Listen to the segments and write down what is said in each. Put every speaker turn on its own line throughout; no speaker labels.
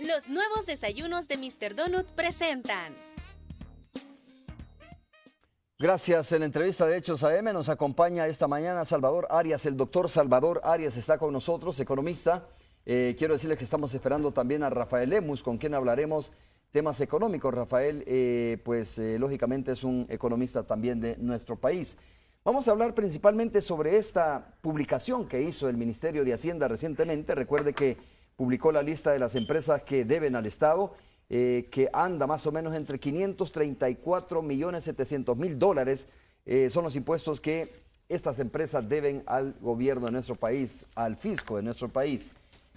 Los nuevos desayunos de Mr. Donut presentan.
Gracias. En la entrevista de Hechos AM nos acompaña esta mañana Salvador Arias. El doctor Salvador Arias está con nosotros, economista. Quiero decirles que estamos esperando también a Rafael Lemus, con quien hablaremos temas económicos. Rafael, lógicamente es un economista también de nuestro país. Vamos a hablar principalmente sobre esta publicación que hizo el Ministerio de Hacienda recientemente. Recuerde que publicó la lista de las empresas que deben al Estado, que anda más o menos entre 534.700.000 dólares. Son los impuestos que estas empresas deben al gobierno de nuestro país, al fisco de nuestro país.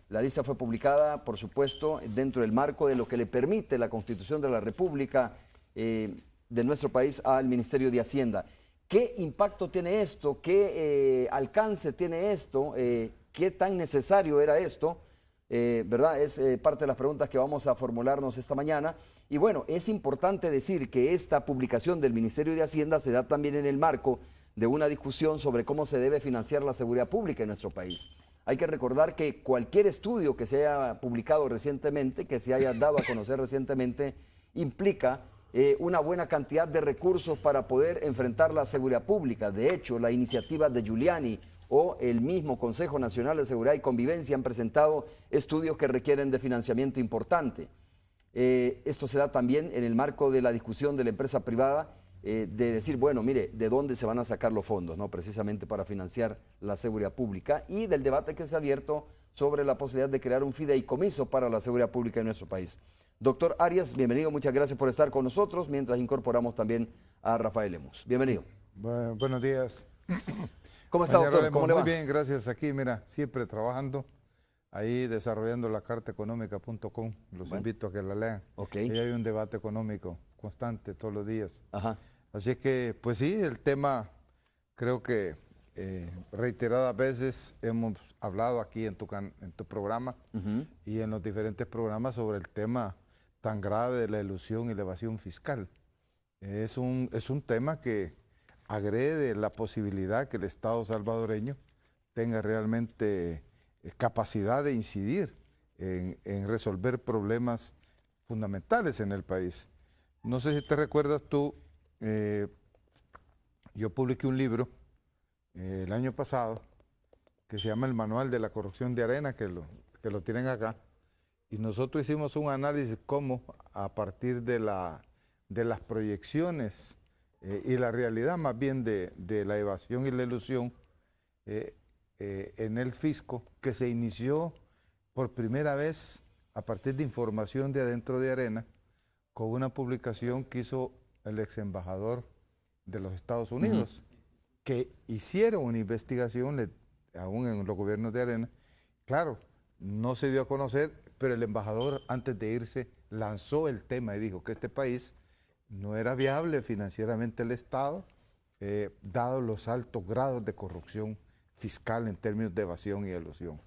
La lista fue publicada, por supuesto, dentro del marco de lo que le permite la Constitución de la República de nuestro país al Ministerio de Hacienda. ¿Qué impacto tiene esto? ¿Qué alcance tiene esto? ¿Qué tan necesario era esto? ¿Verdad? Es parte de las preguntas que vamos a formularnos esta mañana. Y bueno, es importante decir que esta publicación del Ministerio de Hacienda se da también en el marco de una discusión sobre cómo se debe financiar la seguridad pública en nuestro país. Hay que recordar que cualquier estudio que se haya publicado recientemente, que se haya dado a conocer recientemente, implica una buena cantidad de recursos para poder enfrentar la seguridad pública. De hecho, la iniciativa de Giuliani o el mismo Consejo Nacional de Seguridad y Convivencia han presentado estudios que requieren de financiamiento importante. Esto se da también en el marco de la discusión de la empresa privada, de decir, bueno, mire, ¿de dónde se van a sacar los fondos, no? Precisamente para financiar la seguridad pública, y del debate que se ha abierto sobre la posibilidad de crear un fideicomiso para la seguridad pública en nuestro país. Doctor Arias, bienvenido, muchas gracias por estar con nosotros, mientras incorporamos también a Rafael Lemus. Bienvenido.
Buenos días.
¿Cómo está, doctor? ¿Cómo le va?
Muy bien, gracias. Aquí, mira, siempre trabajando, ahí desarrollando la cartaeconómica.com. Los invito a que la lean.
Okay.
Ahí hay un debate económico constante todos los días.
Ajá.
Así que, pues sí, el tema, creo que reiteradas veces hemos hablado aquí en tu programa y en los diferentes programas sobre el tema tan grave de la elusión y la evasión fiscal. Es un tema que agrede la posibilidad que el Estado salvadoreño tenga realmente capacidad de incidir en resolver problemas fundamentales en el país. No sé si te recuerdas tú, yo publiqué un libro el año pasado que se llama El Manual de la Corrupción de Arena, que lo tienen acá, y nosotros hicimos un análisis cómo a partir de las proyecciones y la realidad más bien de la evasión y la elusión en el fisco, que se inició por primera vez a partir de información de adentro de Arena, con una publicación que hizo el ex embajador de los Estados Unidos, que hicieron una investigación, aún en los gobiernos de Arena. Claro, no se dio a conocer, pero el embajador antes de irse lanzó el tema y dijo que este país no era viable financieramente el Estado, dado los altos grados de corrupción fiscal en términos de evasión y elusión.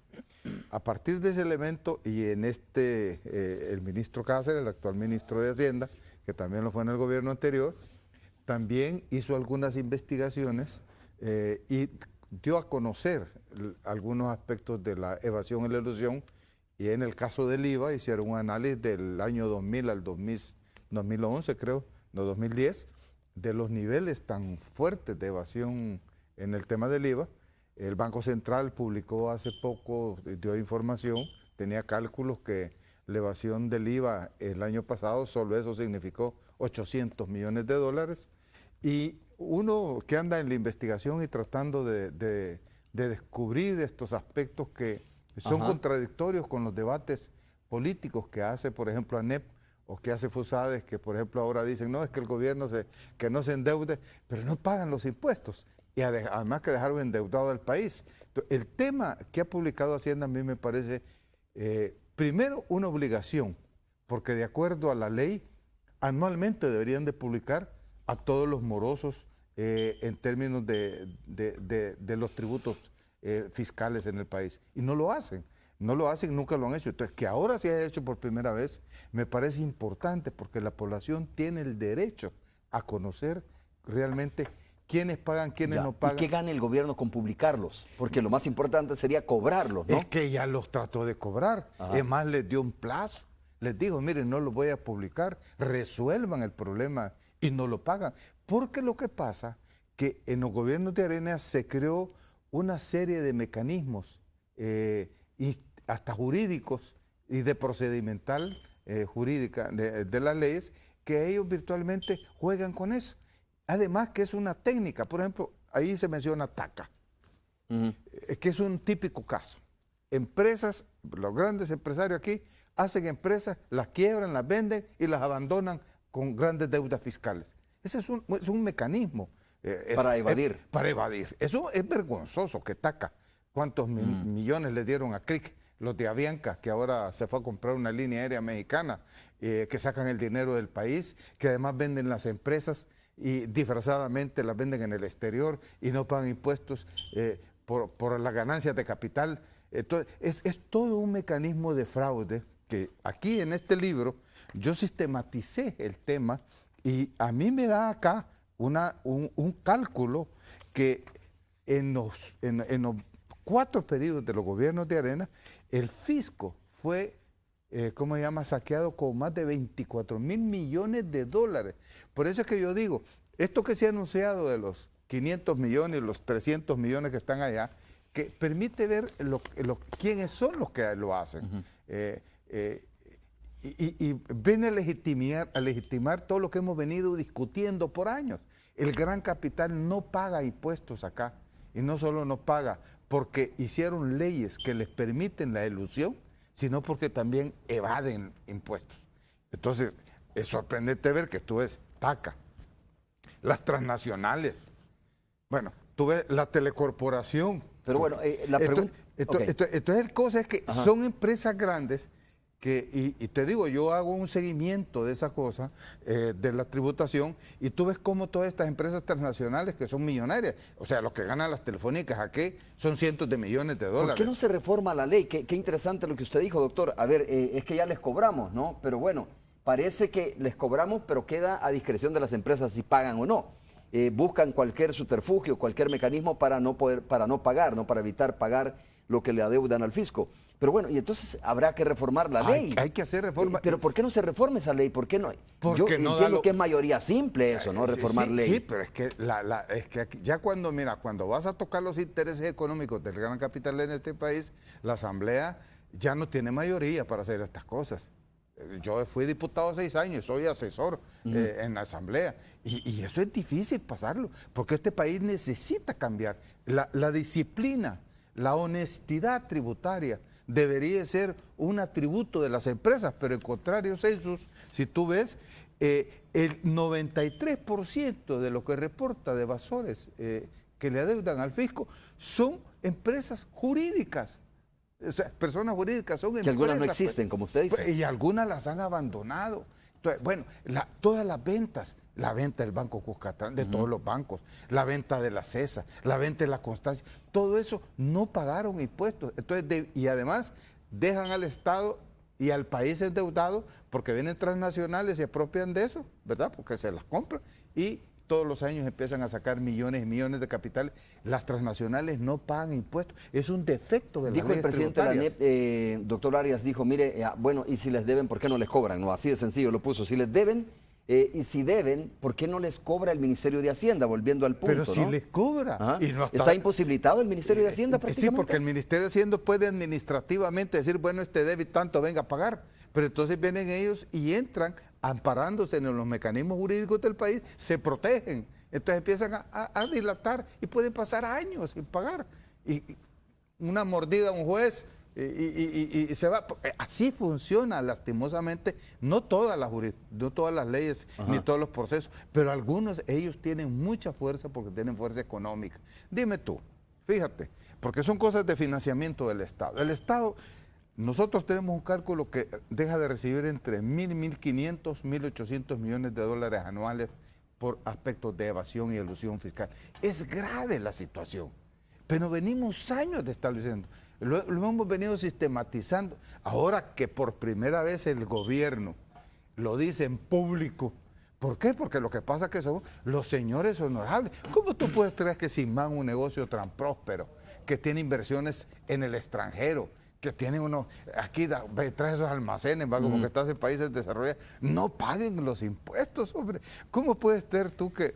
A partir de ese elemento, y en el ministro Cáceres, el actual ministro de Hacienda, que también lo fue en el gobierno anterior, también hizo algunas investigaciones y dio a conocer algunos aspectos de la evasión y la elusión, y en el caso del IVA hicieron un análisis del año 2000 al 2011, creo, no 2010, de los niveles tan fuertes de evasión en el tema del IVA. El Banco Central publicó hace poco, dio información, tenía cálculos que la evasión del IVA el año pasado, solo eso significó 800 millones de dólares. Y uno que anda en la investigación y tratando de descubrir estos aspectos que son contradictorios con los debates políticos que hace, por ejemplo, ANEP, o que hace FUSADES, que por ejemplo ahora dicen, no, es que el gobierno que no se endeude, pero no pagan los impuestos. Y además que dejaron endeudado al país. Entonces, el tema que ha publicado Hacienda a mí me parece, primero, una obligación, porque de acuerdo a la ley, anualmente deberían de publicar a todos los morosos en términos de los tributos fiscales en el país. Y no lo hacen. No lo hacen, nunca lo han hecho. Entonces, que ahora se haya hecho por primera vez, me parece importante, porque la población tiene el derecho a conocer realmente quiénes pagan, quiénes no pagan.
¿Y qué gana el gobierno con publicarlos? Porque lo más importante sería cobrarlos, ¿no?
Es que ya los trató de cobrar. Es más, les dio un plazo. les dijo, miren, no lo voy a publicar, resuelvan el problema y no lo pagan. Porque lo que pasa que en los gobiernos de Arena se creó una serie de mecanismos hasta jurídicos y de procedimental jurídica de las leyes, que ellos virtualmente juegan con eso. Además que es una técnica, por ejemplo, ahí se menciona TACA, que es un típico caso. Empresas, los grandes empresarios aquí, hacen empresas, las quiebran, las venden y las abandonan con grandes deudas fiscales. Ese es un mecanismo.
Para evadir.
Para evadir. Eso es vergonzoso que TACA. ¿Cuántos millones le dieron a CRIC? Los de Avianca, que ahora se fue a comprar una línea aérea mexicana, que sacan el dinero del país, que además venden las empresas y disfrazadamente las venden en el exterior y no pagan impuestos por las ganancias de capital. Entonces, es todo un mecanismo de fraude que aquí en este libro yo sistematicé el tema y a mí me da acá un cálculo que en los 4 periodos de los gobiernos de Arena, el fisco fue, saqueado con más de 24.000 millones de dólares. Por eso es que yo digo, esto que se ha anunciado de los 500 millones, los 300 millones que están allá, que permite ver quiénes son los que lo hacen. Y viene a legitimar todo lo que hemos venido discutiendo por años. El gran capital no paga impuestos acá, y no solo no paga porque hicieron leyes que les permiten la elusión, sino porque también evaden impuestos. Entonces, es sorprendente ver que tú ves TACA, las transnacionales, bueno, tú ves la telecorporación.
Pero bueno, la pregunta...
Entonces, el cosa es que son empresas grandes y te digo, yo hago un seguimiento de esa cosa, de la tributación, y tú ves cómo todas estas empresas transnacionales que son millonarias, o sea, los que ganan las telefónicas aquí son cientos de millones de dólares.
¿Por qué no se reforma la ley? Qué interesante lo que usted dijo, doctor. A ver, es que ya les cobramos, ¿no? Pero bueno, parece que les cobramos, pero queda a discreción de las empresas si pagan o no. Buscan cualquier subterfugio, cualquier mecanismo para no pagar, ¿no? Para evitar pagar lo que le adeudan al fisco. Pero bueno, y entonces habrá que reformar la ley.
Hay que hacer reforma.
Pero ¿por qué no se reforma esa ley? ¿Por qué no? Yo entiendo que es mayoría simple eso, ¿no? Reformar ley.
Sí, pero es que, ya cuando vas a tocar los intereses económicos del gran capital en este país, la Asamblea ya no tiene mayoría para hacer estas cosas. Yo fui diputado 6 años, soy asesor en la Asamblea, y eso es difícil pasarlo, porque este país necesita cambiar. La disciplina, la honestidad tributaria debería ser un atributo de las empresas, pero en contrario, Census, si tú ves, el 93% de lo que reporta de evasores que le adeudan al fisco son empresas jurídicas. O sea, personas jurídicas son empresas.
Que algunas no existen, como usted dice.
Y algunas las han abandonado. Entonces, bueno, todas las ventas, la venta del Banco Cuscatlán, de todos los bancos, la venta de la CESA, la venta de la Constancia, todo eso no pagaron impuestos. Entonces, y además dejan al Estado y al país endeudado porque vienen transnacionales y se apropian de eso, ¿verdad? Porque se las compran y todos los años empiezan a sacar millones y millones de capital. Las transnacionales no pagan impuestos. Es un defecto de la ley.
Dijo el presidente de la ANEP, doctor Arias, dijo, mire, bueno, y si les deben, ¿por qué no les cobran? No, así de sencillo lo puso. Si les deben, y si deben, ¿por qué no les cobra el Ministerio de Hacienda? Volviendo al punto,
pero si les cobra.
Y no está imposibilitado el Ministerio de Hacienda prácticamente.
Sí, porque el Ministerio de Hacienda puede administrativamente decir, bueno, este debe tanto, venga a pagar. Pero entonces vienen ellos y entran amparándose en los mecanismos jurídicos del país, se protegen. Entonces empiezan a dilatar y pueden pasar años sin pagar. Y una mordida a un juez y se va. Así funciona lastimosamente, no todas las leyes ni todos los procesos, pero algunos ellos tienen mucha fuerza porque tienen fuerza económica. Dime tú, fíjate, porque son cosas de financiamiento del Estado. El Estado, nosotros tenemos un cálculo que deja de recibir entre 1.000, 1.500, 1.800 millones de dólares anuales por aspectos de evasión y elusión fiscal. Es grave la situación, pero venimos años de estableciendo. Lo hemos venido sistematizando. Ahora que por primera vez el gobierno lo dice en público. ¿Por qué? Porque lo que pasa es que son los señores honorables. ¿Cómo tú puedes creer que Simán, un negocio tan próspero, que tiene inversiones en el extranjero, que tienen uno, aquí trae esos almacenes, va, como que estás en países desarrollados, no paguen los impuestos, hombre. ¿Cómo puedes ser tú que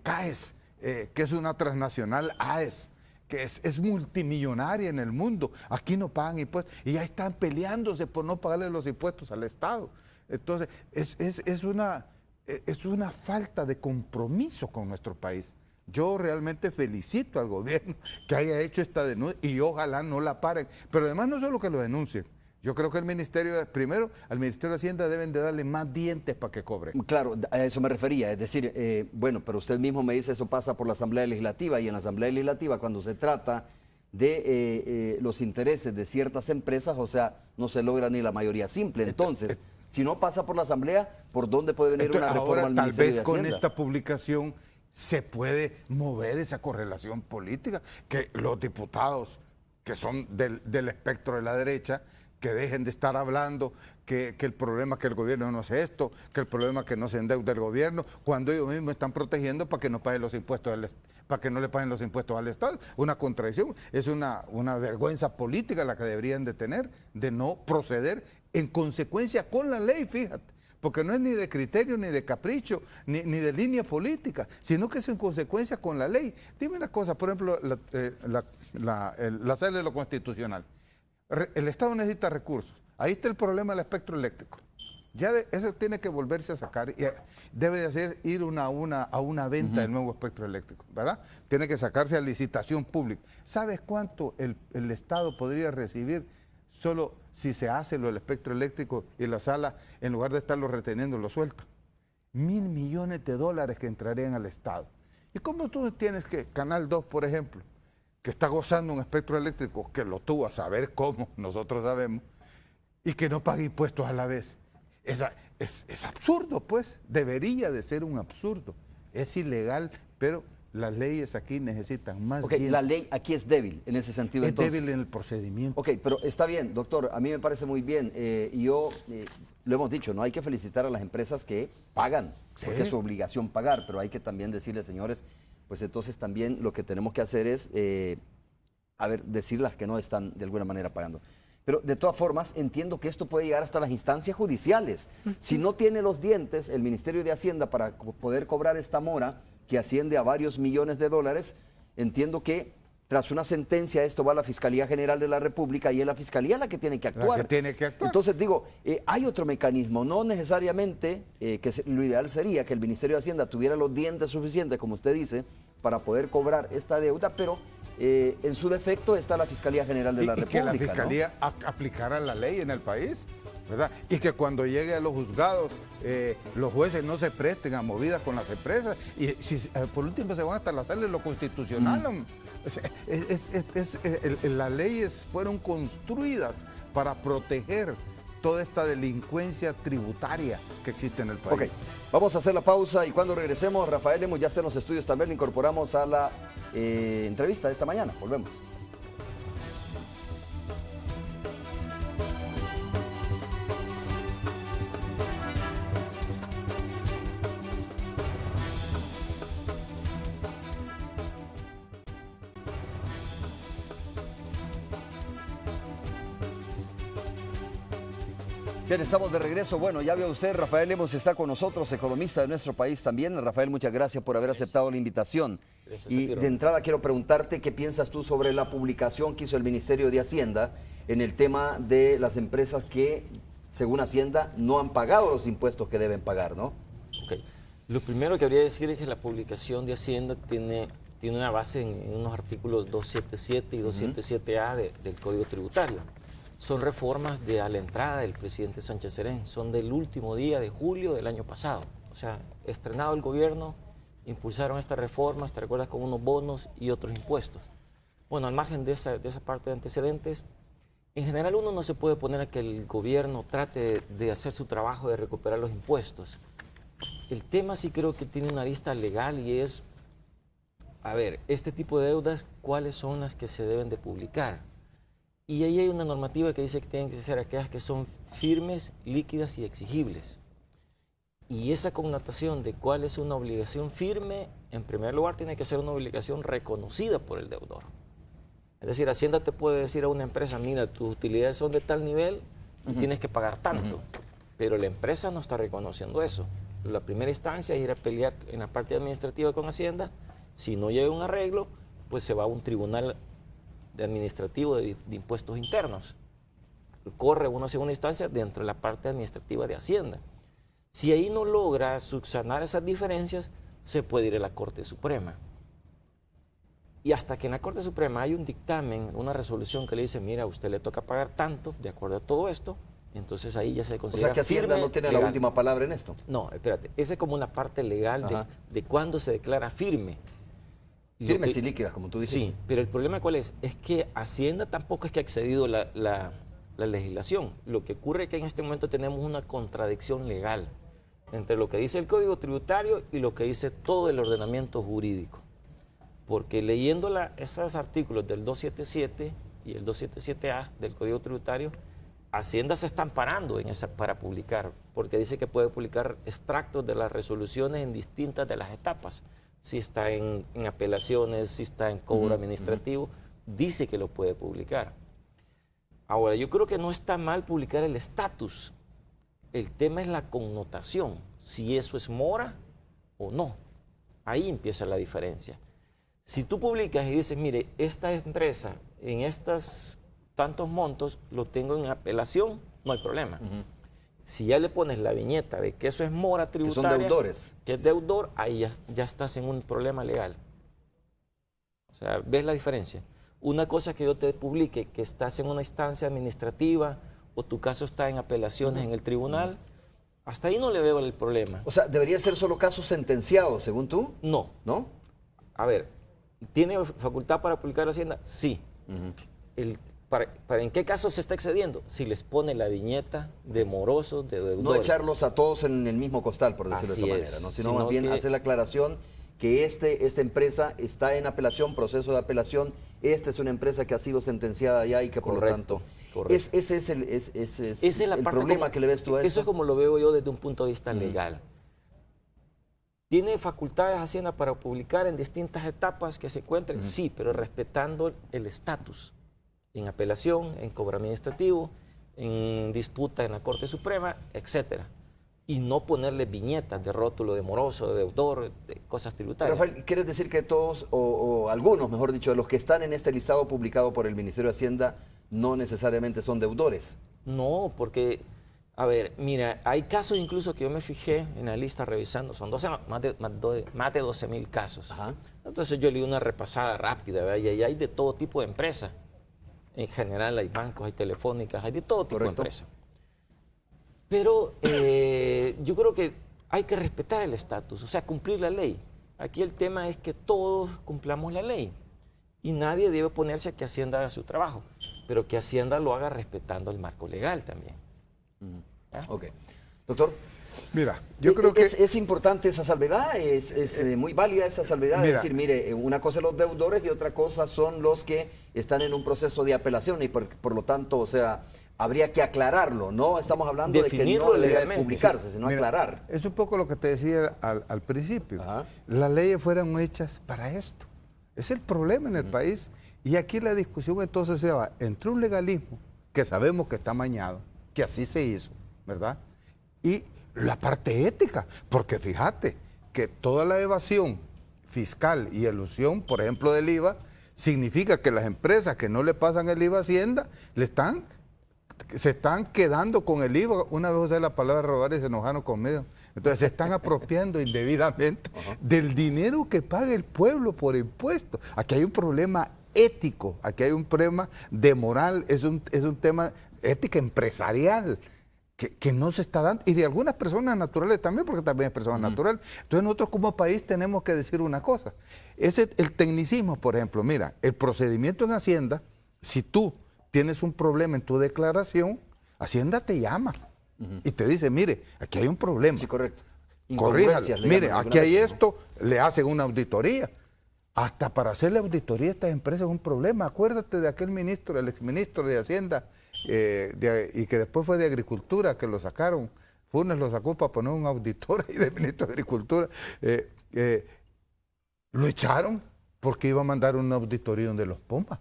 CAES, que es una transnacional AES, que es multimillonaria en el mundo, aquí no pagan impuestos y ya están peleándose por no pagarle los impuestos al Estado? Entonces, es una falta de compromiso con nuestro país. Yo realmente felicito al gobierno que haya hecho esta denuncia y ojalá no la paren. Pero además no solo que lo denuncien. Yo creo que al Ministerio de Hacienda deben de darle más dientes para que cobre.
Claro, a eso me refería. Es decir, bueno, pero usted mismo me dice eso pasa por la Asamblea Legislativa y en la Asamblea Legislativa cuando se trata de los intereses de ciertas empresas, o sea, no se logra ni la mayoría simple. Entonces, si no pasa por la Asamblea, ¿por dónde puede venir una reforma al Ministerio de Hacienda?
Tal vez con esta publicación se puede mover esa correlación política, que los diputados que son del espectro de la derecha, que dejen de estar hablando que el problema es que el gobierno no hace esto, que el problema es que no se endeude el gobierno, cuando ellos mismos están protegiendo para que no paguen los impuestos para que no le paguen los impuestos al Estado. Una contradicción, es una vergüenza política la que deberían de tener, de no proceder en consecuencia con la ley, fíjate. Porque no es ni de criterio, ni de capricho, ni de línea política, sino que es en consecuencia con la ley. Dime una cosa, por ejemplo, la sala de lo constitucional. El Estado necesita recursos. Ahí está el problema del espectro eléctrico. Ya eso tiene que volverse a sacar. Y debe de ir a una venta del nuevo espectro eléctrico, ¿verdad? Tiene que sacarse a licitación pública. ¿Sabes cuánto el Estado podría recibir solo si se hace lo del espectro eléctrico y la sala, en lugar de estarlo reteniendo, lo suelta? $1.000 millones que entrarían al Estado. ¿Y cómo tú tienes que, Canal 2, por ejemplo, que está gozando un espectro eléctrico, que lo tuvo a saber cómo, nosotros sabemos, y que no pague impuestos a la vez? Es absurdo, pues, debería de ser un absurdo. Es ilegal, pero las leyes aquí necesitan más dientes.
La ley aquí es débil en ese sentido.
Es
entonces
débil en el procedimiento.
Ok, pero está bien, doctor, a mí me parece muy bien. Lo hemos dicho, no hay que felicitar a las empresas que pagan, porque es su obligación pagar, pero hay que también decirles, señores, pues entonces también lo que tenemos que hacer es, decirles que no están de alguna manera pagando. Pero de todas formas, entiendo que esto puede llegar hasta las instancias judiciales. Si no tiene los dientes el Ministerio de Hacienda para poder cobrar esta mora, que asciende a varios millones de dólares, entiendo que tras una sentencia esto va a la Fiscalía General de la República y es la Fiscalía la que tiene que actuar. Entonces digo, hay otro mecanismo, no necesariamente, lo ideal sería que el Ministerio de Hacienda tuviera los dientes suficientes, como usted dice, para poder cobrar esta deuda, pero en su defecto está la Fiscalía General de la República.
Y que la Fiscalía aplicara la ley en el país, ¿verdad? Y que cuando llegue a los juzgados, los jueces no se presten a movidas con las empresas. Y si por último se van hasta la sala de lo constitucional. Las leyes fueron construidas para proteger toda esta delincuencia tributaria que existe en el país.
Ok, vamos a hacer la pausa y cuando regresemos, Rafael Lemus ya está en los estudios también, lo incorporamos a la entrevista de esta mañana. Volvemos. Bien, estamos de regreso. Bueno, ya vio usted, Rafael Lemus está con nosotros, economista de nuestro país también. Rafael, muchas gracias por haber aceptado la invitación. Y de entrada quiero preguntarte qué piensas tú sobre la publicación que hizo el Ministerio de Hacienda en el tema de las empresas que, según Hacienda, no han pagado los impuestos que deben pagar, ¿no?
Ok. Lo primero que habría que decir es que la publicación de Hacienda tiene una base en unos artículos 277 y 277A del Código Tributario. Son reformas a la entrada del presidente Sánchez Serén, son del último día de julio del año pasado. O sea, estrenado el gobierno, impulsaron estas reformas, ¿te recuerdas? Con unos bonos y otros impuestos. Bueno, al margen de esa parte de antecedentes, en general uno no se puede poner a que el gobierno trate de hacer su trabajo de recuperar los impuestos. El tema sí creo que tiene una vista legal y es, a ver, este tipo de deudas, ¿cuáles son las que se deben de publicar? Y ahí hay una normativa que dice que tienen que ser aquellas que son firmes, líquidas y exigibles. Y esa connotación de cuál es una obligación firme, en primer lugar tiene que ser una obligación reconocida por el deudor. Es decir, Hacienda te puede decir a una empresa, mira, tus utilidades son de tal nivel y tienes que pagar tanto. Pero la empresa no está reconociendo eso. La primera instancia es ir a pelear en la parte administrativa con Hacienda. Si no llega a un arreglo, pues se va a un tribunal administrativo de impuestos internos. Corre una segunda instancia dentro de la parte administrativa de Hacienda. Si ahí no logra subsanar esas diferencias, se puede ir a la Corte Suprema. Y hasta que en la Corte Suprema hay un dictamen, una resolución que le dice, mira, a usted le toca pagar tanto, de acuerdo a todo esto, entonces ahí ya se considera.
O sea que Hacienda no tiene
legal.
la última palabra en esto.
No, espérate, esa es como una parte legal de cuándo se declara firme.
Firmes y líquidas, como tú dijiste.
Sí, pero el problema ¿cuál es? Es que Hacienda tampoco es que ha excedido la legislación. Lo que ocurre es que en este momento tenemos una contradicción legal entre lo que dice el Código Tributario y lo que dice todo el ordenamiento jurídico. Porque leyendo esos artículos del 277 y el 277A del Código Tributario, Hacienda se está amparando para publicar, porque dice que puede publicar extractos de las resoluciones en distintas de las etapas. Si está en apelaciones, si está en cobro administrativo, dice que lo puede publicar. Ahora, yo creo que no está mal publicar el estatus. El tema es la connotación, si eso es mora o no. Ahí empieza la diferencia. Si tú publicas y dices, mire, esta empresa en estos tantos montos lo tengo en apelación, no hay problema. Si ya le pones la viñeta de que eso es mora tributaria,
que son deudores,
que es deudor, ahí ya estás en un problema legal. O sea, ¿ves la diferencia? Una cosa es que yo te publique que estás en una instancia administrativa o tu caso está en apelaciones en el tribunal, hasta ahí no le veo el problema.
O sea, ¿debería ser solo casos sentenciados, según tú?
No.
¿No?
A ver, ¿tiene facultad para publicar la Hacienda? Sí. ¿Para en qué caso se está excediendo? Si les pone la viñeta de morosos, de deudores.
No echarlos a todos en el mismo costal, por decirlo de esa manera, ¿no? Sino más bien hacer la aclaración que esta empresa está en apelación, proceso de apelación. Esta es una empresa que ha sido sentenciada ya y que por lo tanto... Ese es el problema que le ves tú a eso.
Eso es como lo veo yo desde un punto de vista legal. ¿Tiene facultades Hacienda para publicar en distintas etapas que se encuentren? Sí, pero respetando el estatus. En apelación, en cobro administrativo, en disputa en la Corte Suprema, etcétera. Y no ponerle viñetas de rótulo de moroso, de deudor, de cosas tributarias.
Rafael, ¿quieres decir que todos, o algunos, mejor dicho, de los que están en este listado publicado por el Ministerio de Hacienda, no necesariamente son deudores?
No, porque, a ver, mira, hay casos incluso que yo me fijé en la lista revisando, son más de 12,000 casos. Entonces yo leí una repasada rápida, ¿verdad? Y ahí hay de todo tipo de empresas. En general hay bancos, hay telefónicas, hay de todo tipo de empresas. Pero yo creo que hay que respetar el estatus, o sea, cumplir la ley. Aquí el tema es que todos cumplamos la ley y nadie debe oponerse a que Hacienda haga su trabajo, pero que Hacienda lo haga respetando el marco legal también.
Ok. Doctor.
Mira, yo creo que...
¿Es importante esa salvedad? ¿Es muy válida esa salvedad? Es decir, mire, una cosa son los deudores y otra cosa son los que están en un proceso de apelación y por lo tanto, o sea, habría que aclararlo, ¿no? Estamos hablando de que no debe publicarse, sino aclarar.
Es un poco lo que te decía al principio. Las leyes fueron hechas para esto. Es el problema en el país. Y aquí la discusión entonces se va entre un legalismo que sabemos que está amañado, que así se hizo, ¿verdad? Y la parte ética, porque fíjate que toda la evasión fiscal y elusión, por ejemplo, del IVA, significa que las empresas que no le pasan el IVA a Hacienda se están quedando con el IVA. Una vez usé la palabra robar y se enojaron conmigo. Entonces se están apropiando indebidamente del dinero que paga el pueblo por impuestos. Aquí hay un problema ético, aquí hay un problema de moral, es un tema ética empresarial que no se está dando, y de algunas personas naturales también, porque también es personas naturales. Entonces nosotros como país tenemos que decir una cosa. El tecnicismo, por ejemplo, mira, el procedimiento en Hacienda, si tú tienes un problema en tu declaración, Hacienda te llama y te dice, mire, aquí hay un problema.
Sí, correcto.
Corríjalo. Mire, aquí hay esto, le hacen una auditoría. Hasta para hacerle auditoría a estas empresas es un problema. Acuérdate de aquel ministro, el exministro de Hacienda, y que después fue de Agricultura, que lo sacaron. Funes lo sacó para poner un auditor ahí de ministro de Agricultura. Lo echaron porque iba a mandar una auditoría donde los Pumas.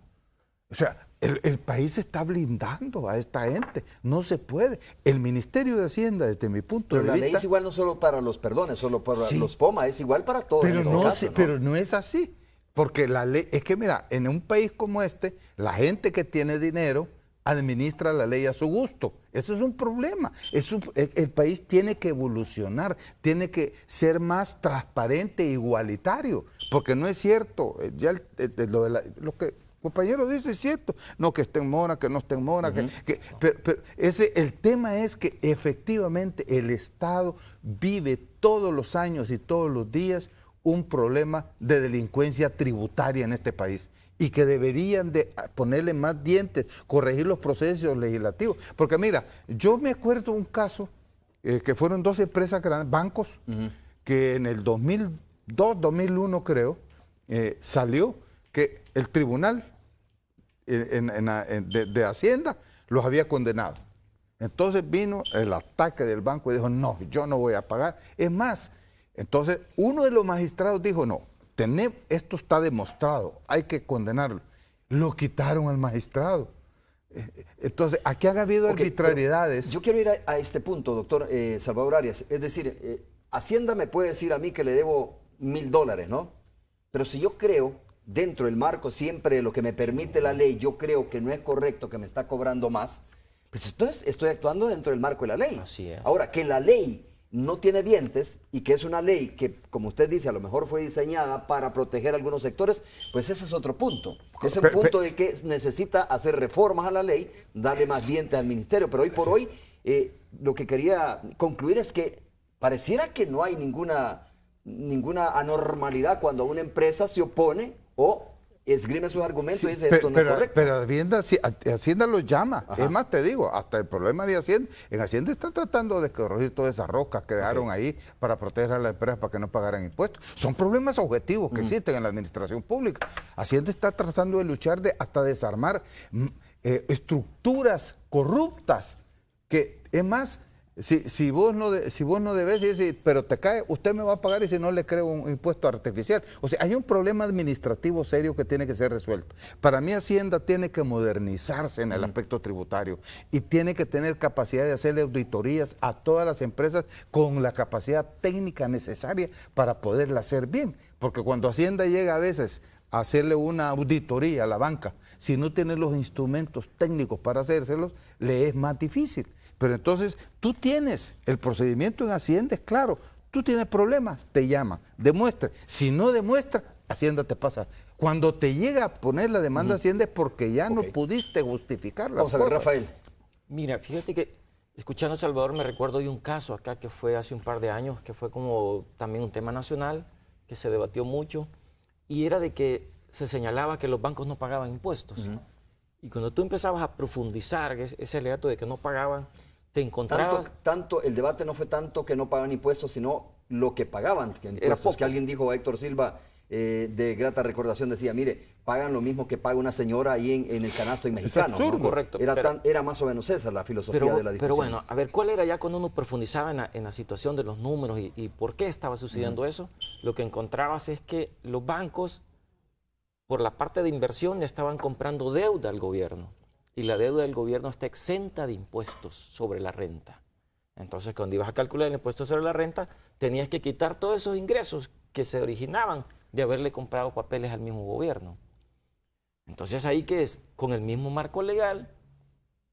O sea, el país se está blindando a esta gente. No se puede. El Ministerio de Hacienda, desde mi punto
Pero
de
la
vista...
ley es igual no solo para los perdones, solo para
Sí.
los POMA, es igual para todos.
Pero
en este
no,
caso, ¿no?
pero no es así. Porque la ley... Es que mira, en un país como este, la gente que tiene dinero administra la ley a su gusto. Eso es un problema. El país tiene que evolucionar, tiene que ser más transparente e igualitario. Porque no es cierto, ya lo que... Compañero dice es cierto, no que esté en mora, que no esté en mora, pero el tema es que efectivamente el Estado vive todos los años y todos los días un problema de delincuencia tributaria en este país y que deberían de ponerle más dientes, corregir los procesos legislativos. Porque mira, yo me acuerdo de un caso que fueron 2 empresas grandes, bancos, que en el 2002, 2001 creo, salió que el tribunal de Hacienda los había condenado. Entonces vino el ataque del banco y dijo, no, yo no voy a pagar. Es más, entonces uno de los magistrados dijo, no, esto está demostrado, hay que condenarlo. Lo quitaron al magistrado. Entonces, aquí han habido arbitrariedades.
Yo quiero ir a este punto, doctor Salvador Arias. Es decir, Hacienda me puede decir a mí que le debo $1000, ¿no? Pero si yo creo, dentro del marco siempre de lo que me permite la ley, yo creo que no es correcto que me está cobrando más, pues entonces estoy actuando dentro del marco de la ley.
Así es.
Ahora, que la ley no tiene dientes y que es una ley que, como usted dice, a lo mejor fue diseñada para proteger a algunos sectores, pues ese es otro punto. Es un punto de que necesita hacer reformas a la ley, darle más dientes al ministerio. Pero hoy por hoy, lo que quería concluir es que pareciera que no hay ninguna anormalidad cuando una empresa se opone o esgrime sus argumentos y dice esto no es correcto.
Pero Hacienda lo llama. Ajá. Es más, te digo, hasta el problema de Hacienda, en Hacienda están tratando de corregir todas esas rocas que dejaron ahí para proteger a las empresas para que no pagaran impuestos. Son problemas objetivos que existen en la administración pública. Hacienda está tratando de luchar hasta desarmar estructuras corruptas que, es más, si vos no debes decir, pero te cae, usted me va a pagar y si no le creo un impuesto artificial. O sea, hay un problema administrativo serio que tiene que ser resuelto. Para mí Hacienda tiene que modernizarse en el aspecto tributario y tiene que tener capacidad de hacerle auditorías a todas las empresas con la capacidad técnica necesaria para poderla hacer bien. Porque cuando Hacienda llega a veces a hacerle una auditoría a la banca, si no tiene los instrumentos técnicos para hacérselos, le es más difícil. Pero entonces tú tienes el procedimiento en Hacienda, es claro, tú tienes problemas, te llama, demuestra. Si no demuestra, Hacienda te pasa. Cuando te llega a poner la demanda Hacienda es porque ya no pudiste justificar las cosas.
Vamos a ver, Rafael.
Mira, fíjate que escuchando a Salvador me recuerdo de un caso acá que fue hace un par de años, que fue como también un tema nacional, que se debatió mucho, y era de que se señalaba que los bancos no pagaban impuestos. Y cuando tú empezabas a profundizar ese alegato de que no pagaban, te encontrabas...
El debate no fue tanto que no pagan impuestos, sino lo que pagaban. Era poco. Que alguien dijo, Héctor Silva, de grata recordación, decía, mire, pagan lo mismo que paga una señora ahí en el canasto mexicano.
Es absurdo.
¿no?
Correcto.
Era más o menos esa la filosofía de la discusión.
Pero bueno, a ver, ¿cuál era ya cuando uno profundizaba en la situación de los números y por qué estaba sucediendo eso? Lo que encontrabas es que los bancos, por la parte de inversión, le estaban comprando deuda al gobierno. Y la deuda del gobierno está exenta de impuestos sobre la renta. Entonces, cuando ibas a calcular el impuesto sobre la renta, tenías que quitar todos esos ingresos que se originaban de haberle comprado papeles al mismo gobierno. Entonces, ahí que es, con el mismo marco legal,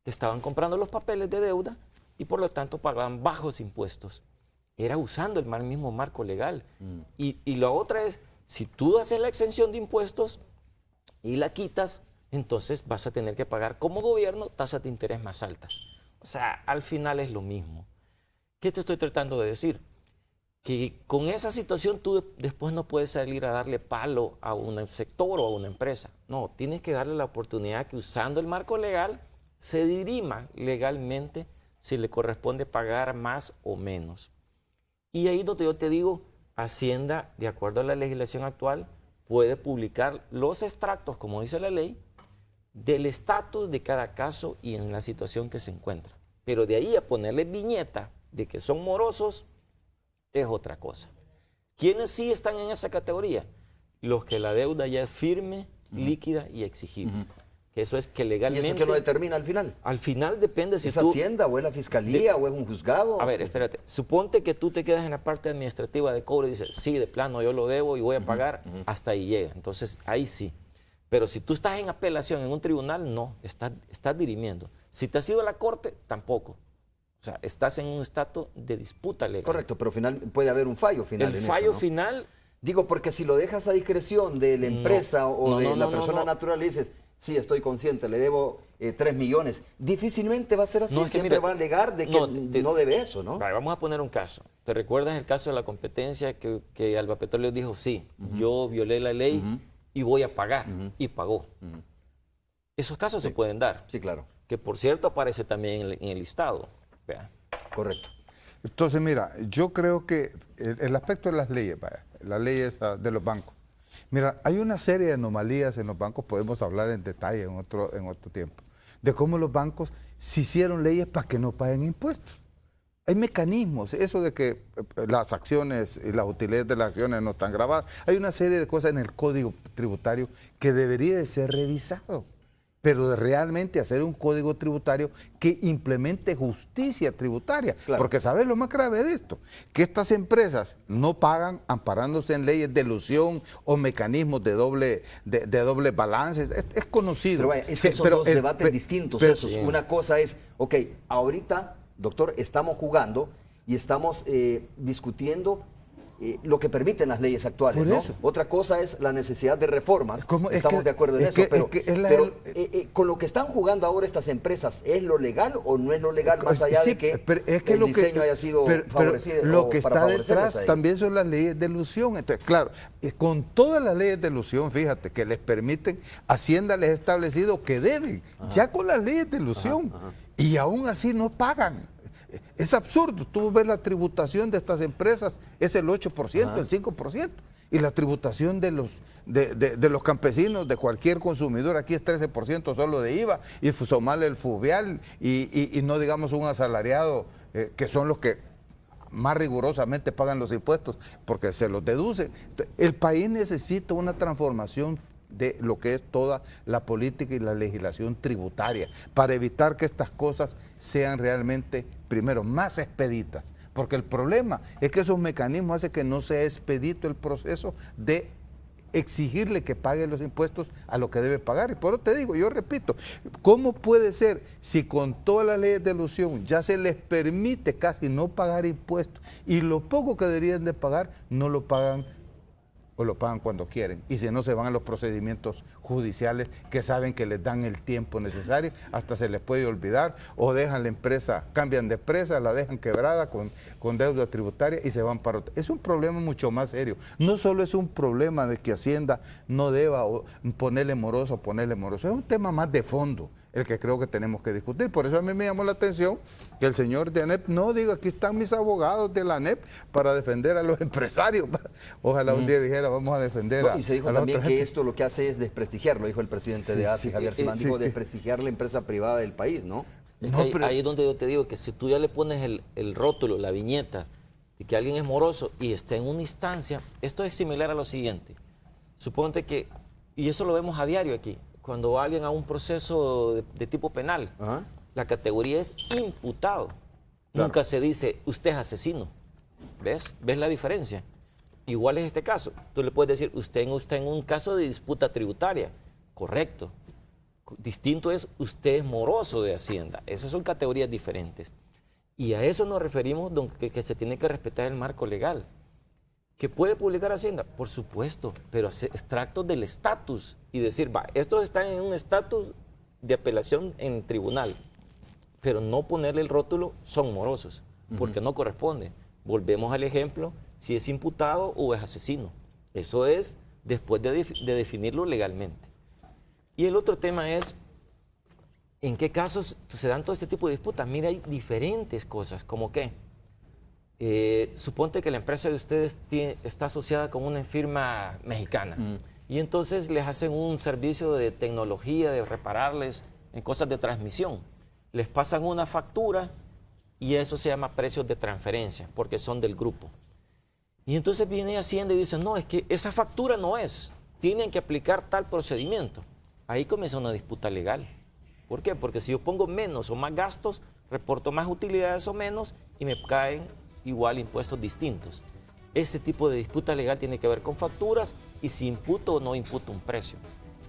te estaban comprando los papeles de deuda y por lo tanto pagaban bajos impuestos. Era usando el mismo marco legal. Y la otra es, si tú haces la exención de impuestos y la quitas, entonces vas a tener que pagar como gobierno tasas de interés más altas. O sea, al final es lo mismo. ¿Qué te estoy tratando de decir? Que con esa situación tú después no puedes salir a darle palo a un sector o a una empresa. No, tienes que darle la oportunidad que usando el marco legal se dirima legalmente si le corresponde pagar más o menos. Y ahí donde yo te digo, Hacienda, de acuerdo a la legislación actual, puede publicar los extractos, como dice la ley, del estatus de cada caso y en la situación que se encuentra. Pero de ahí a ponerle viñeta de que son morosos, es otra cosa. ¿Quiénes sí están en esa categoría? Los que la deuda ya es firme, líquida y exigible. que eso es que
¿Y
legalmente...
eso qué lo determina al final?
Al final depende si
¿Es
tú...
Hacienda o es la Fiscalía o es un juzgado?
A ver, espérate. Suponte que tú te quedas en la parte administrativa de cobro y dices, sí, de plano yo lo debo y voy a pagar, hasta ahí llega. Entonces, ahí sí. Pero si tú estás en apelación en un tribunal, no, estás dirimiendo. Si te has ido a la corte, tampoco. O sea, estás en un estatus de disputa legal.
Correcto, pero final, puede haber un fallo final
El
en
fallo
eso, ¿no?
final...
Digo, porque si lo dejas a discreción de la empresa o de la persona natural y dices, sí, estoy consciente, le debo 3 millones, difícilmente va a ser así,
No, es que
siempre
mira,
va a alegar de que no debe eso, ¿no?
Vale, vamos a poner un caso. ¿Te recuerdas el caso de la competencia que Alba Petróleo dijo, sí, yo violé la ley y voy a pagar, y pagó? Esos casos se pueden dar.
Sí, claro.
Que por cierto aparece también en el listado. Vea.
Correcto.
Entonces, mira, yo creo que el aspecto de las leyes, vaya, las leyes de los bancos. Mira, hay una serie de anomalías en los bancos, podemos hablar en detalle en otro tiempo, de cómo los bancos se hicieron leyes para que no paguen impuestos. Hay mecanismos, eso de que las acciones y las utilidades de las acciones no están grabadas, hay una serie de cosas en el Código Tributario que debería de ser revisado, pero de realmente hacer un código tributario que implemente justicia tributaria.
Claro.
Porque ¿sabes lo más grave de esto? Que estas empresas no pagan amparándose en leyes de elusión o mecanismos de doble balance. Es conocido.
Pero vaya, es que son dos debates distintos esos. Sí. Una cosa es, ok, ahorita, doctor, estamos jugando y estamos discutiendo lo que permiten las leyes actuales, ¿no? Otra cosa es la necesidad de reformas, estamos de acuerdo en eso, pero con lo que están jugando ahora estas empresas, ¿es lo legal o no es lo legal más allá de que el diseño haya sido favorecido?
Lo que está detrás también son las leyes de elusión. Entonces, claro, con todas las leyes de elusión, fíjate, que les permiten, Hacienda les ha establecido que deben, ya con las leyes de elusión, y aún así no pagan. Es absurdo, tú ves la tributación de estas empresas, es el 8%, el 5%, y la tributación de los campesinos, de cualquier consumidor, aquí es 13% solo de IVA, y sumarle el fluvial, y no digamos un asalariado, que son los que más rigurosamente pagan los impuestos, porque se los deducen. El país necesita una transformación de lo que es toda la política y la legislación tributaria, para evitar que estas cosas sean realmente, primero, más expeditas, porque el problema es que esos mecanismos hacen que no sea expedito el proceso de exigirle que pague los impuestos a lo que debe pagar. Y por eso te digo, yo repito, ¿cómo puede ser si con todas las leyes de elusión ya se les permite casi no pagar impuestos y lo poco que deberían de pagar no lo pagan o lo pagan cuando quieren, y si no se van a los procedimientos judiciales que saben que les dan el tiempo necesario, hasta se les puede olvidar, o dejan la empresa, cambian de empresa, la dejan quebrada con deuda tributaria y se van para otro. Es un problema mucho más serio. No solo es un problema de que Hacienda no deba ponerle moroso, es un tema más de fondo el que creo que tenemos que discutir. Por eso a mí me llamó la atención que el señor de ANEP no diga, aquí están mis abogados de la ANEP para defender a los empresarios. Ojalá un día dijera, vamos a defender
y se dijo también que esto lo que hace es desprestigiarlo, dijo el presidente de ASI, Javier Simán, dijo desprestigiar la empresa privada del país, ¿no?
Ahí es donde yo te digo que si tú ya le pones el rótulo, la viñeta, de que alguien es moroso y está en una instancia, esto es similar a lo siguiente. Suponte que, y eso lo vemos a diario aquí, cuando va alguien a un proceso de tipo penal, la categoría es imputado. Claro. Nunca se dice, usted es asesino. ¿Ves? ¿Ves la diferencia? Igual es este caso. Tú le puedes decir, usted está en un caso de disputa tributaria. Correcto. Distinto es, usted es moroso de Hacienda. Esas son categorías diferentes. Y a eso nos referimos, que se tiene que respetar el marco legal. ¿Que puede publicar Hacienda? Por supuesto, pero hacer extractos del estatus y decir, estos están en un estatus de apelación en tribunal, pero no ponerle el rótulo son morosos, porque no corresponde. Volvemos al ejemplo, si es imputado o es asesino. Eso es después de definirlo legalmente. Y el otro tema es, ¿en qué casos se dan todo este tipo de disputas? Mira, hay diferentes cosas, como qué. Suponte que la empresa de ustedes está asociada con una firma mexicana y entonces les hacen un servicio de tecnología, de repararles en cosas de transmisión. Les pasan una factura y eso se llama precios de transferencia porque son del grupo. Y entonces viene Hacienda y dice, no, es que esa factura no es, tienen que aplicar tal procedimiento. ahí comienza una disputa legal. ¿Por qué? Porque si yo pongo menos o más gastos, reporto más utilidades o menos y me caen igual impuestos distintos. Ese tipo de disputa legal tiene que ver con facturas y si imputo o no imputo un precio.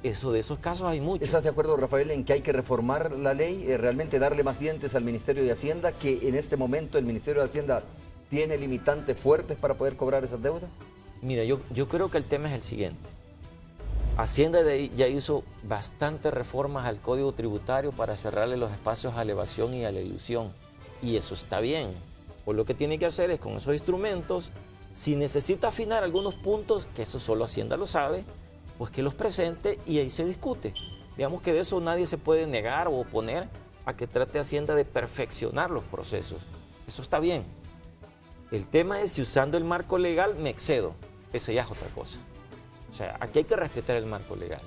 De esos casos hay muchos.
¿Estás de acuerdo, Rafael, en que hay que reformar la ley, realmente darle más dientes al Ministerio de Hacienda, que en este momento el Ministerio de Hacienda tiene limitantes fuertes para poder cobrar esas deudas?
Mira, yo creo que el tema es el siguiente. Hacienda ya hizo bastantes reformas al Código Tributario para cerrarle los espacios a la evasión y a la ilusión. Y eso está bien. Pues lo que tiene que hacer es con esos instrumentos, si necesita afinar algunos puntos, que eso solo Hacienda lo sabe, pues que los presente y ahí se discute. Digamos que de eso nadie se puede negar o oponer a que trate Hacienda de perfeccionar los procesos. Eso está bien. El tema es si usando el marco legal me excedo. Esa ya es otra cosa. O sea, aquí hay que respetar el marco legal.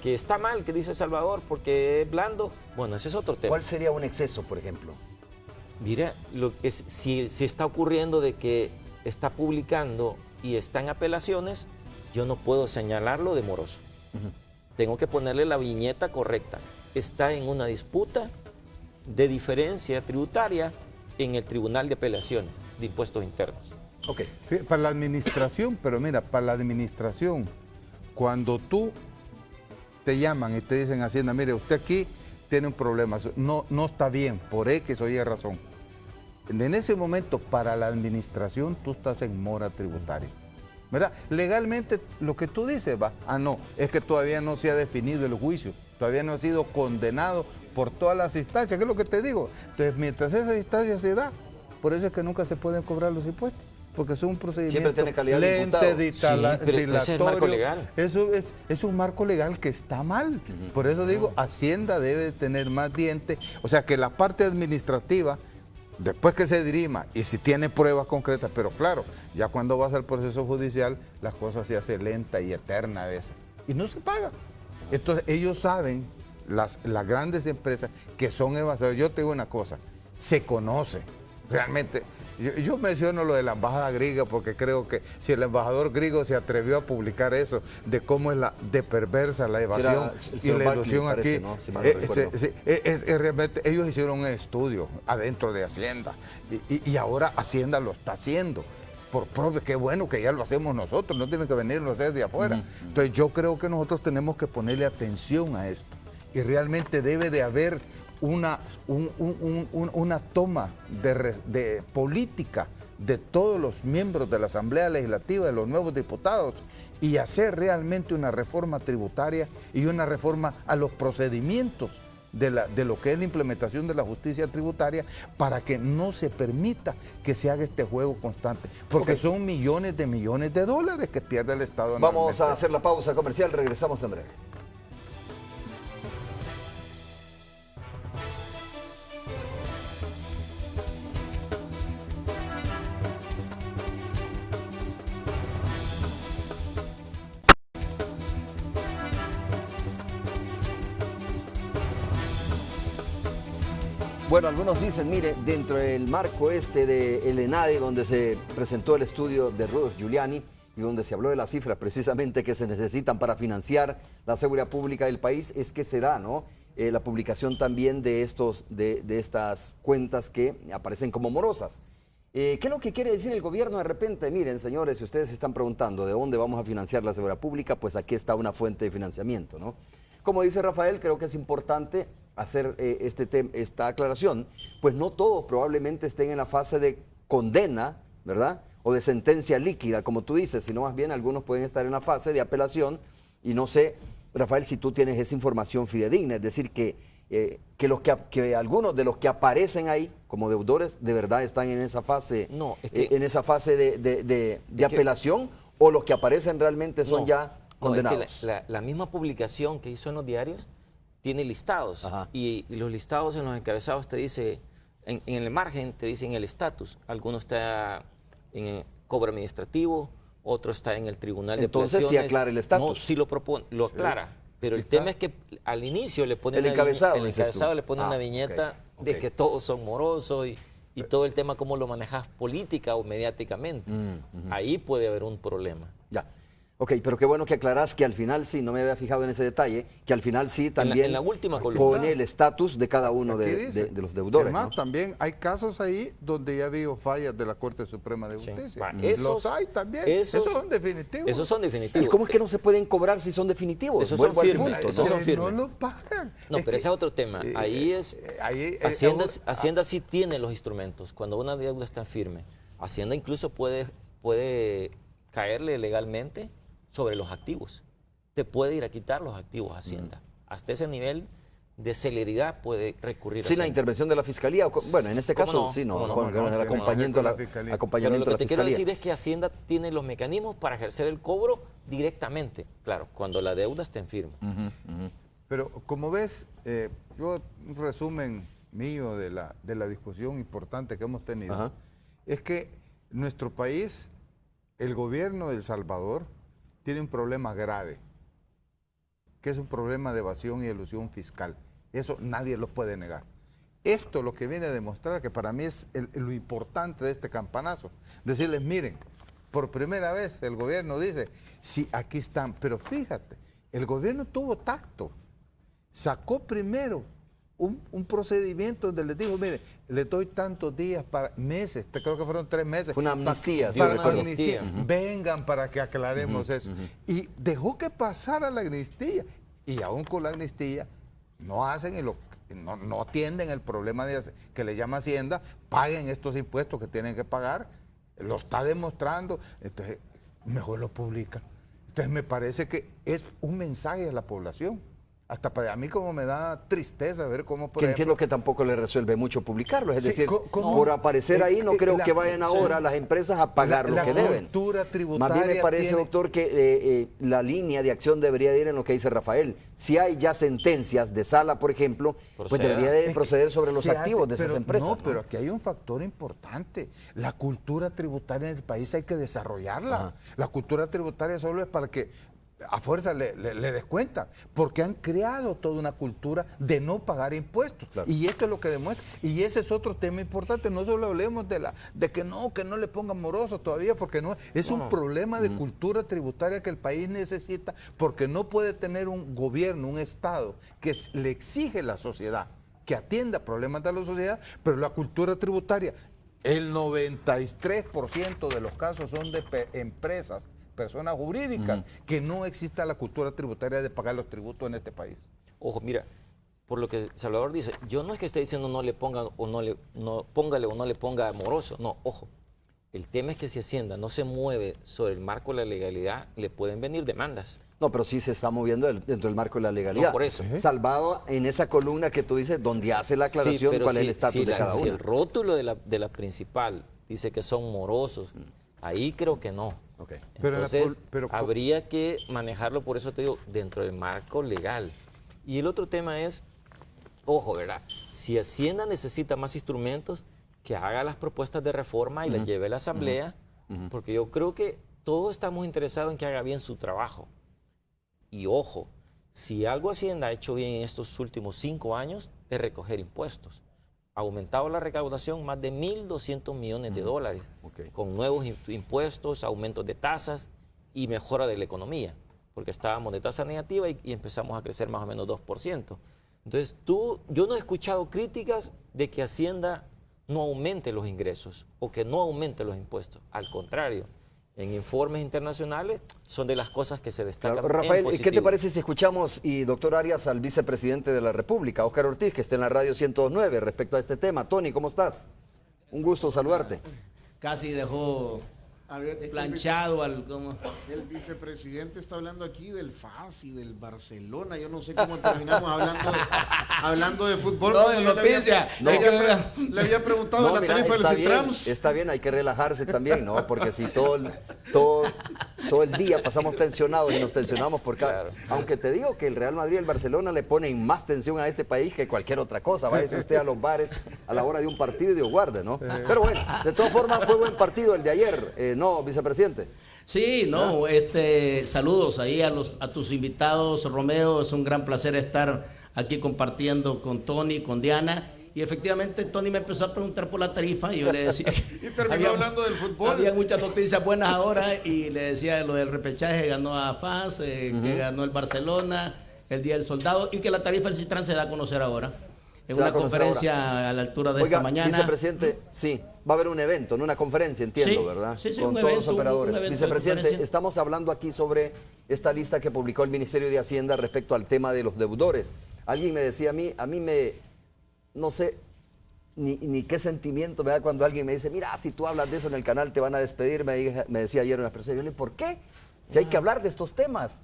Que está mal, que dice Salvador, porque es blando, bueno, ese es otro tema.
¿Cuál sería un exceso, por ejemplo?
Mira, si está ocurriendo de que está publicando y está en apelaciones, yo no puedo señalarlo de moroso. Tengo que ponerle la viñeta correcta. Está en una disputa de diferencia tributaria en el Tribunal de Apelaciones de Impuestos Internos.
Ok.
Sí, para la administración, pero mira, para la administración, cuando tú te llaman y te dicen Hacienda, mire, usted aquí tiene un problema, no está bien, por X o Y razón. En ese momento, para la administración, tú estás en mora tributaria. ¿Verdad? Legalmente, lo que tú dices, no, es que todavía no se ha definido el juicio, todavía no ha sido condenado por todas las instancias, ¿qué es lo que te digo? Entonces, mientras esa instancia se da, por eso es que nunca se pueden cobrar los impuestos, porque es un procedimiento
tiene calidad de imputado.
Pero ese es el marco legal.
Eso es un marco legal que está mal. Por eso digo, Hacienda debe tener más dientes, o sea, que la parte administrativa, después que se dirima y si tiene pruebas concretas, pero claro, ya cuando vas al proceso judicial, las cosas se hacen lenta y eterna a veces. Y no se paga. Entonces, ellos saben, las grandes empresas que son evasores. Yo te digo una cosa, se conoce. Realmente, yo menciono lo de la embajada griega porque creo que si el embajador griego se atrevió a publicar eso, de cómo es de perversa la evasión y la ilusión aquí,
¿no? Si mal no recuerdo.
realmente ellos hicieron un estudio adentro de Hacienda y ahora Hacienda lo está haciendo. Por propio, qué bueno que ya lo hacemos nosotros, no tienen que venirlo a hacer de afuera. Entonces yo creo que nosotros tenemos que ponerle atención a esto y realmente debe de haber una toma de política de todos los miembros de la Asamblea Legislativa, de los nuevos diputados, y hacer realmente una reforma tributaria y una reforma a los procedimientos de lo que es la implementación de la justicia tributaria para que no se permita que se haga este juego constante, porque son millones de dólares que pierde el Estado.
Vamos a hacer la pausa comercial, regresamos en breve. Bueno, algunos dicen, mire, dentro del marco del ENADE, donde se presentó el estudio de Rudolph Giuliani y donde se habló de las cifras precisamente que se necesitan para financiar la seguridad pública del país, es que se da, ¿no? La publicación también de estas cuentas que aparecen como morosas. ¿Qué es lo que quiere decir el gobierno de repente? Miren, señores, si ustedes se están preguntando de dónde vamos a financiar la seguridad pública, pues aquí está una fuente de financiamiento, ¿no? Como dice Rafael, creo que es importante hacer esta aclaración, pues no todos probablemente estén en la fase de condena, ¿verdad? O de sentencia líquida, como tú dices, sino más bien algunos pueden estar en la fase de apelación y no sé, Rafael, si tú tienes esa información fidedigna, es decir, que algunos de los que aparecen ahí como deudores de verdad están en esa fase, en esa fase de apelación, o los que aparecen realmente son ya condenados.
Es que la misma publicación que hizo en los diarios tiene listados. Y los listados en los encabezados te dice, en el margen te dicen el estatus. Alguno está en cobro administrativo, otro está en el tribunal de apelaciones.
Entonces sí aclara el estatus.
No, sí lo propone, lo aclara. Pero el tema es que al inicio le pone
el encabezado
le pone una viñeta de que todos son morosos y todo el tema cómo lo manejas política o mediáticamente. Ahí puede haber un problema.
Ya. Ok, pero qué bueno que aclarás que al final sí, no me había fijado en ese detalle, que al final sí también
en la última columna
pone el estatus de cada uno de los deudores.
Además,
¿no?
también hay casos ahí donde ya ha habido fallas de la Corte Suprema de
Sí.
Justicia.
Esos-
Los hay también.
esos-
Esos son definitivos.
Esos son definitivos.
¿Y cómo es que no se pueden cobrar si son definitivos?
Esos son
Vuelvo al
firmes,
punto,
esos
¿no?
son
Que
firmes.
no lo pagan.
No, pero ese es otro tema. Ahí es... Hacienda sí tiene los instrumentos. Cuando una deuda está firme, Hacienda incluso puede caerle legalmente sobre los activos. Te puede ir a quitar los activos Hacienda. Hasta ese nivel de celeridad puede recurrir
Sin la
Hacienda.
intervención de la Fiscalía. Bueno, en este
¿Cómo
caso
no?
sí, no,
¿Cómo no?
con
¿Cómo no?
el
Que no
acompañamiento,
afecte a la Fiscalía.
Pero
acompañamiento
lo
de
que
la
te quiero
Fiscalía.
decir es que Hacienda tiene los mecanismos para ejercer el cobro directamente. Claro, cuando la deuda esté en firme.
Pero como ves, yo un resumen mío de la discusión importante que hemos tenido,
Ajá.
es que nuestro país, el gobierno de El Salvador, tiene un problema grave, que es un problema de evasión y elusión fiscal. Eso nadie lo puede negar. Esto lo que viene a demostrar, que para mí es lo importante de este campanazo, decirles, miren, por primera vez el gobierno dice, sí, aquí están, pero fíjate, el gobierno tuvo tacto, sacó primero un procedimiento donde les dijo, mire, les doy tantos días, meses, creo que fueron 3 meses.
Fue una amnistía, sí,
para
recuerdo.
amnistía.
Ujú.
Vengan para que aclaremos eso. Y dejó que pasara la amnistía. Y aún con la amnistía, no hacen no atienden el problema que le llama Hacienda, paguen estos impuestos que tienen que pagar, lo está demostrando, entonces mejor lo publica. Entonces me parece que es un mensaje a la población. Hasta para mí como me da tristeza ver cómo, por
Que
ejemplo,
entiendo que tampoco le resuelve mucho publicarlo, es
Sí,
decir,
¿cómo?
por aparecer ahí no creo
La-
que vayan ahora las empresas a pagar
la
lo que deben.
cultura tributaria
Más bien me parece,
tiene-
doctor, que la línea de acción debería de ir en lo que dice Rafael. Si hay ya sentencias de sala, por ejemplo, pues
Proceda.
debería de
Es que
proceder sobre los
se
activos
hace,
de esas
pero
empresas.
No,
¿no?
pero aquí hay un factor importante. La cultura tributaria en el país hay que desarrollarla.
Ajá.
La cultura tributaria solo es para que a fuerza le descuentan, porque han creado toda una cultura de no pagar impuestos.
Claro.
Y esto es lo que demuestra. Y ese es otro tema importante. No solo hablemos de que no le pongan morosos todavía, porque no es un problema de cultura tributaria que el país necesita, porque no puede tener un gobierno, un Estado, que le exige a la sociedad que atienda problemas de la sociedad, pero la cultura tributaria, el 93% de los casos son de empresas, personas jurídicas, que no exista la cultura tributaria de pagar los tributos en este país.
Ojo, mira, por lo que Salvador dice, yo no es que esté diciendo no le ponga póngale o no le ponga moroso, no, ojo. El tema es que si Hacienda no se mueve sobre el marco de la legalidad, le pueden venir demandas.
No, pero sí se está moviendo dentro del marco de la legalidad.
No, por eso.
Salvado en esa columna que tú dices, donde hace la aclaración
pero
cuál es el
si-
estatus de cada
si
una.
el rótulo de la principal dice que son morosos, ahí creo que no.
Ok.
Pero en la
Entonces,
pero-
habría que manejarlo, por eso te digo, dentro del marco legal. Y el otro tema es, ojo, ¿verdad? Si Hacienda necesita más instrumentos, que haga las propuestas de reforma y las lleve a la Asamblea, porque yo creo que todos estamos interesados en que haga bien su trabajo. Y ojo, si algo Hacienda ha hecho bien en estos últimos 5 años, es recoger impuestos. Ha aumentado la recaudación más de 1.200 millones de dólares,
Ok.
con nuevos impuestos, aumentos de tasas y mejora de la economía, porque estábamos de tasa negativa y empezamos a crecer más o menos 2%. Entonces, yo no he escuchado críticas de que Hacienda no aumente los ingresos o que no aumente los impuestos. Al contrario, en informes internacionales son de las cosas que se destacan.
Claro,
en
Rafael, ¿qué te
positivo.
parece si escuchamos, y doctor Arias, al vicepresidente de la República, Óscar Ortiz, que está en la radio 109, respecto a este tema? Tony, ¿cómo estás? Un gusto saludarte.
Casi dejó
A ver,
planchado al... ¿cómo?
el vicepresidente está hablando aquí del FAS y del Barcelona. Yo no sé cómo terminamos hablando de fútbol.
No,
porque
de
yo
noticia.
le había preguntado de la
mira,
tarifa del
está bien,
Citrams.
está bien, hay que relajarse también, ¿no? Porque si todo el día pasamos tensionados y nos tensionamos por cada...
Claro.
Aunque te digo que el Real Madrid y el Barcelona le ponen más tensión a este país que cualquier otra cosa. Váyase usted a los bares a la hora de un partido y Dios guarde, ¿no? Pero bueno, de todas formas fue buen partido el de ayer, ¿no, vicepresidente?
Sí, no, saludos ahí a tus invitados, Romeo. Es un gran placer estar aquí compartiendo con Tony, con Diana. Y efectivamente Tony me empezó a preguntar por la tarifa y yo le decía
Y terminó hablando del fútbol.
había muchas noticias buenas ahora y le decía lo del repechaje, ganó a FAS, que ganó el Barcelona, el Día del Soldado, y que la tarifa del Citran se da a conocer ahora. En una conferencia a la altura de esta mañana.
Vicepresidente, sí, va a haber un evento, en una conferencia, entiendo,
Sí,
¿verdad?
sí,
Con
un
todos
evento,
los operadores.
un evento de
Vicepresidente,
conferencia.
estamos hablando aquí sobre esta lista que publicó el Ministerio de Hacienda respecto al tema de los deudores. Alguien me decía a mí me, no sé, ni qué sentimiento me da cuando alguien me dice, mira, si tú hablas de eso en el canal te van a despedir, me decía ayer una persona. Yo le dije, ¿por qué? Si hay que hablar de estos temas.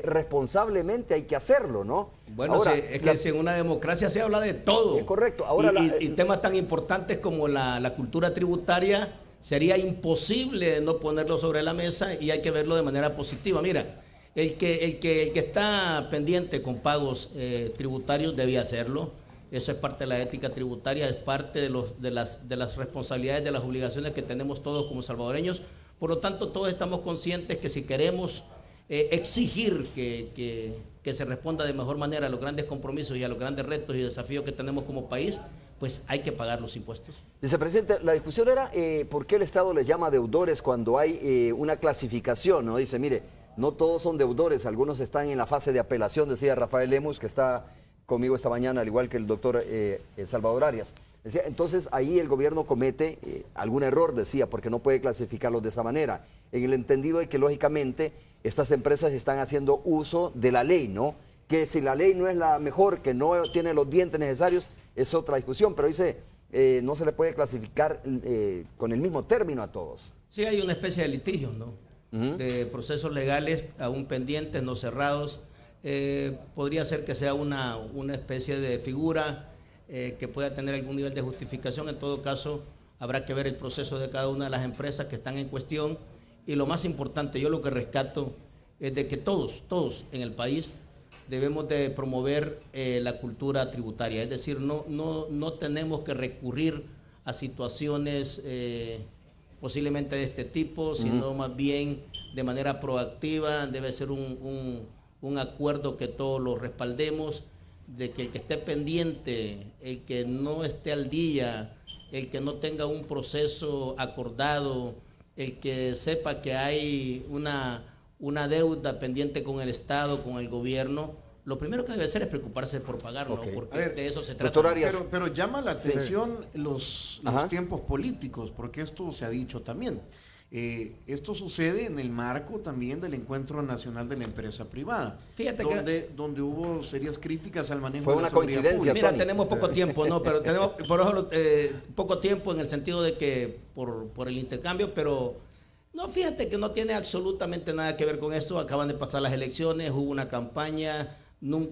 Responsablemente hay que hacerlo, ¿no?
Bueno,
ahora,
que si en una democracia se habla de todo.
Es correcto. Ahora
y temas tan importantes como la cultura tributaria, sería imposible no ponerlo sobre la mesa y hay que verlo de manera positiva. Mira, el que está pendiente con pagos tributarios debía hacerlo. Eso es parte de la ética tributaria, es parte de las responsabilidades, de las obligaciones que tenemos todos como salvadoreños. Por lo tanto, todos estamos conscientes que si queremos exigir que se responda de mejor manera a los grandes compromisos y a los grandes retos y desafíos que tenemos como país, pues hay que pagar los impuestos.
Vicepresidente, la discusión era por qué el Estado les llama deudores cuando hay una clasificación, ¿no? Dice, mire, no todos son deudores, algunos están en la fase de apelación, decía Rafael Lemus, que está conmigo esta mañana, al igual que el doctor Salvador Arias. Decía, entonces ahí el gobierno comete algún error, decía, porque no puede clasificarlos de esa manera, en el entendido de que lógicamente estas empresas están haciendo uso de la ley, ¿no? Que si la ley no es la mejor, que no tiene los dientes necesarios, es otra discusión, pero dice, no se le puede clasificar con el mismo término a todos.
Sí, hay una especie de litigio, ¿no? De procesos legales aún pendientes, no cerrados. Podría ser que sea una especie de figura que pueda tener algún nivel de justificación. En todo caso, habrá que ver el proceso de cada una de las empresas que están en cuestión. Y lo más importante, yo lo que rescato es de que todos en el país debemos de promover la cultura tributaria. Es decir, no tenemos que recurrir a situaciones posiblemente de este tipo, sino más bien de manera proactiva. Debe ser un acuerdo que todos lo respaldemos, de que el que esté pendiente, el que no esté al día, el que no tenga un proceso acordado, el que sepa que hay una deuda pendiente con el Estado, con el gobierno, lo primero que debe hacer es preocuparse por pagarlo, porque de eso se trata.
Pero llama la atención los tiempos políticos, porque esto se ha dicho también. Esto sucede en el marco también del Encuentro Nacional de la Empresa Privada, donde hubo serias críticas al manejo
de la seguridad pública. Fue una coincidencia,
Mira, tenemos poco tiempo, ¿no? Pero tenemos poco tiempo en el sentido de que por el intercambio, pero no, fíjate que no tiene absolutamente nada que ver con esto. Acaban de pasar las elecciones, hubo una campaña, no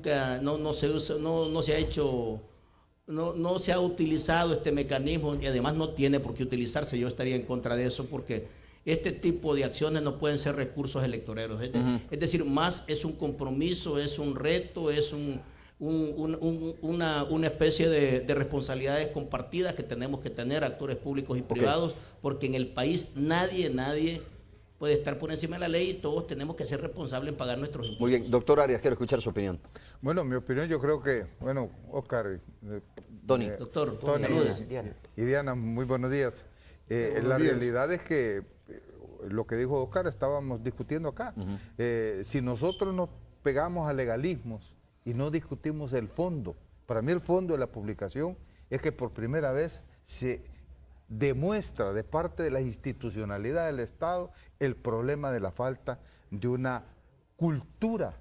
se ha utilizado este mecanismo y además no tiene por qué utilizarse. Yo estaría en contra de eso porque este tipo de acciones no pueden ser recursos electoreros. Es decir, más es un compromiso, es un reto, es una especie de responsabilidades compartidas que tenemos que tener actores públicos y privados, porque en el país nadie puede estar por encima de la ley y todos tenemos que ser responsables en pagar nuestros impuestos.
Muy bien, doctor Arias, quiero escuchar su opinión.
Bueno, mi opinión yo creo que, Oscar,
Tony,
saludos.
Y Diana, muy buenos días. La realidad es que lo que dijo Oscar estábamos discutiendo acá. Si nosotros nos pegamos a legalismos y no discutimos el fondo, para mí el fondo de la publicación es que por primera vez se demuestra de parte de la institucionalidad del Estado el problema de la falta de una cultura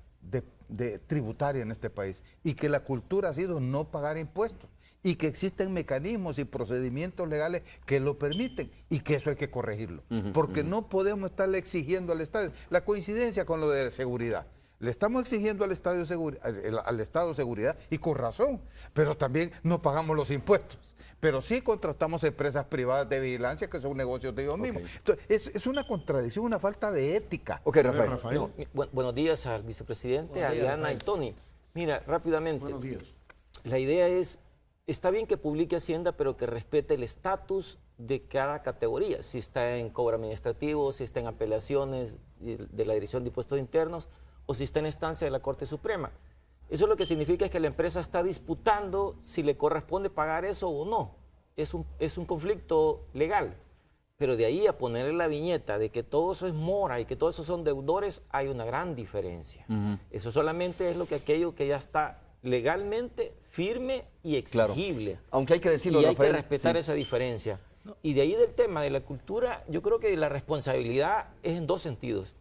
de tributaria en este país, y que la cultura ha sido no pagar impuestos, y que existen mecanismos y procedimientos legales que lo permiten, y que eso hay que corregirlo, porque no podemos estarle exigiendo al Estado. La coincidencia con lo de seguridad, le estamos exigiendo al Estado seguridad, y con razón, pero también no pagamos los impuestos. Pero sí contratamos empresas privadas de vigilancia que son negocios de ellos mismos. Entonces, es una contradicción, una falta de ética.
Rafael.
No, buenos días al vicepresidente, a Diana y Tony. Mira, rápidamente.
Buenos días.
La idea es, está bien que publique Hacienda, pero que respete el estatus de cada categoría. Si está en cobro administrativo, si está en apelaciones de la Dirección de Impuestos Internos, o si está en instancia de la Corte Suprema. Eso lo que significa es que la empresa está disputando si le corresponde pagar eso o no. Es un conflicto legal. Pero de ahí a ponerle la viñeta de que todo eso es mora y que todos esos son deudores, hay una gran diferencia. Eso solamente es aquello que ya está legalmente firme y exigible.
Claro. Aunque hay que decirlo,
y hay
Rafael,
que respetar esa diferencia. Y de ahí del tema de la cultura, yo creo que la responsabilidad es en dos sentidos.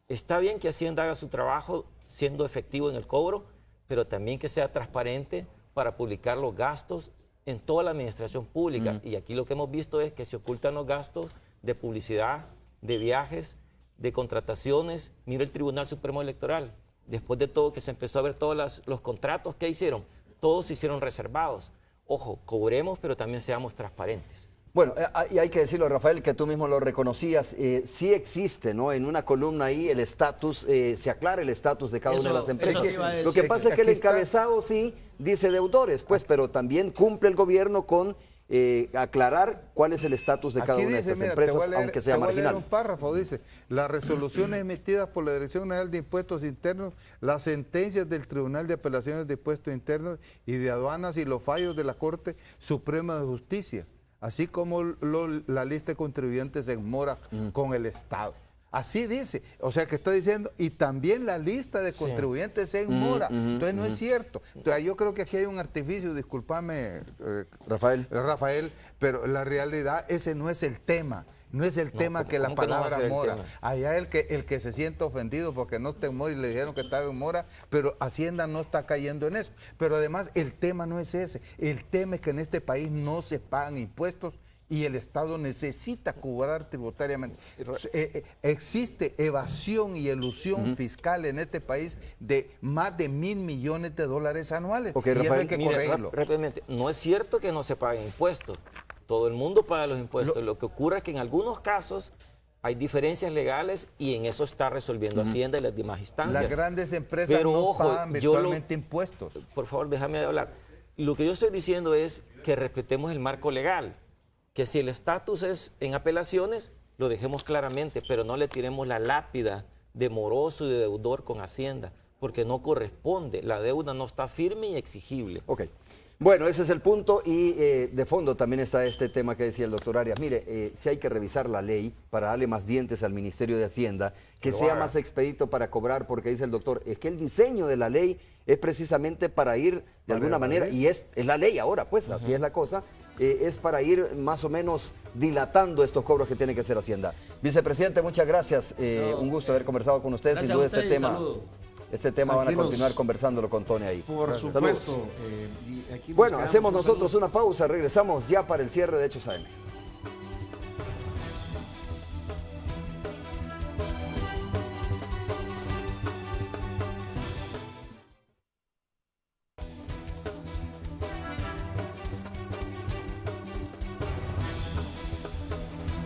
Está bien que Hacienda haga su trabajo siendo efectivo en el cobro, pero también que sea transparente para publicar los gastos en toda la administración pública. Y aquí lo que hemos visto es que se ocultan los gastos de publicidad, de viajes, de contrataciones. Mira el Tribunal Supremo Electoral. Después de todo que se empezó a ver todos los contratos que hicieron, todos se hicieron reservados. Ojo, cobremos, pero también seamos transparentes.
Bueno, y hay que decirlo, Rafael, que tú mismo lo reconocías, sí existe, ¿no? En una columna ahí el estatus, se aclara el estatus de cada una de las empresas. Lo que pasa es que el encabezado sí dice deudores, pues, pero también cumple el gobierno con aclarar cuál es el estatus de cada una de estas empresas, aunque sea marginal.
Un párrafo dice: las resoluciones emitidas por la Dirección General de Impuestos Internos, las sentencias del Tribunal de Apelaciones de Impuestos Internos y de Aduanas y los fallos de la Corte Suprema de Justicia, así como la lista de contribuyentes en mora con el Estado. Así dice, o sea que está diciendo, y también la lista de contribuyentes en mora. Entonces no es cierto. Entonces yo creo que aquí hay un artificio, discúlpame, Rafael, pero la realidad ese no es el tema. No es el tema que la palabra mora. Allá el que se siente ofendido porque no está en mora y le dijeron que estaba en mora, pero Hacienda no está cayendo en eso. Pero además el tema no es ese. El tema es que en este país no se pagan impuestos y el Estado necesita cobrar tributariamente. Existe evasión y elusión fiscal en este país de más de $1.000 millones anuales.
Okay,
y
Rafael,
eso hay que corregirlo.
Rápidamente, no es cierto que no se paguen impuestos. Todo el mundo paga los impuestos. Lo que ocurre es que en algunos casos hay diferencias legales y en eso está resolviendo Hacienda y las demás instancias.
Las grandes empresas no pagan virtualmente impuestos.
Por favor, déjame hablar. Lo que yo estoy diciendo es que respetemos el marco legal, que si el estatus es en apelaciones, lo dejemos claramente, pero no le tiremos la lápida de moroso y de deudor con Hacienda, porque no corresponde. La deuda no está firme y exigible.
Ok. Bueno, ese es el punto y de fondo también está este tema que decía el doctor Arias. Mire, si hay que revisar la ley para darle más dientes al Ministerio de Hacienda, que sea más expedito para cobrar, porque dice el doctor, es que el diseño de la ley es precisamente para ir de alguna manera, y es la ley ahora, pues así es la cosa, es para ir más o menos dilatando estos cobros que tiene que hacer Hacienda. Vicepresidente, muchas gracias, un gusto haber conversado con usted, sin duda este tema van a continuar conversándolo con Tony ahí.
Por supuesto.
Bueno, hacemos nosotros una pausa, regresamos ya para el cierre de Hechos AM.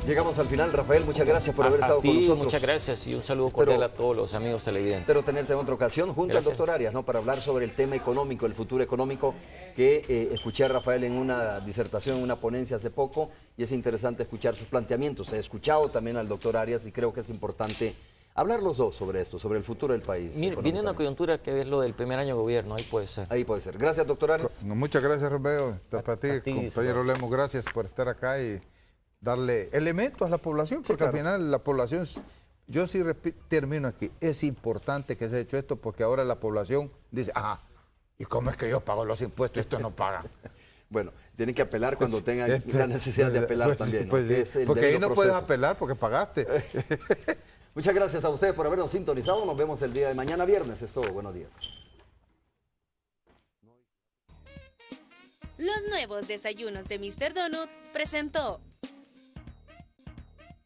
Llegamos al final, Rafael, muchas gracias por haber estado con nosotros.
Muchas gracias y un saludo cordial a todos los amigos televidentes.
Espero tenerte en otra ocasión junto al doctor Arias, ¿no? Para hablar sobre el tema económico, el futuro económico, que escuché a Rafael en una disertación, en una ponencia hace poco, y es interesante escuchar sus planteamientos. He escuchado también al doctor Arias y creo que es importante hablar los dos sobre esto, sobre el futuro del país.
Mire, viene una coyuntura que es lo del primer año de gobierno, ahí puede ser.
Ahí puede ser. Gracias, doctor Arias.
Muchas gracias, Romeo. Para ti, compañero Lemos, gracias por estar acá y darle elementos a la población, porque al final la población, yo sí termino aquí, es importante que se haya hecho esto porque ahora la población dice, ¿y cómo es que yo pago los impuestos y estos no pagan?
Bueno, tienen que apelar cuando tengan la necesidad de apelar también, ¿no?
Porque ahí no puedes apelar porque pagaste.
Muchas gracias a ustedes por habernos sintonizado, nos vemos el día de mañana viernes, es todo, buenos días.
Los nuevos desayunos de Mr. Donut presentó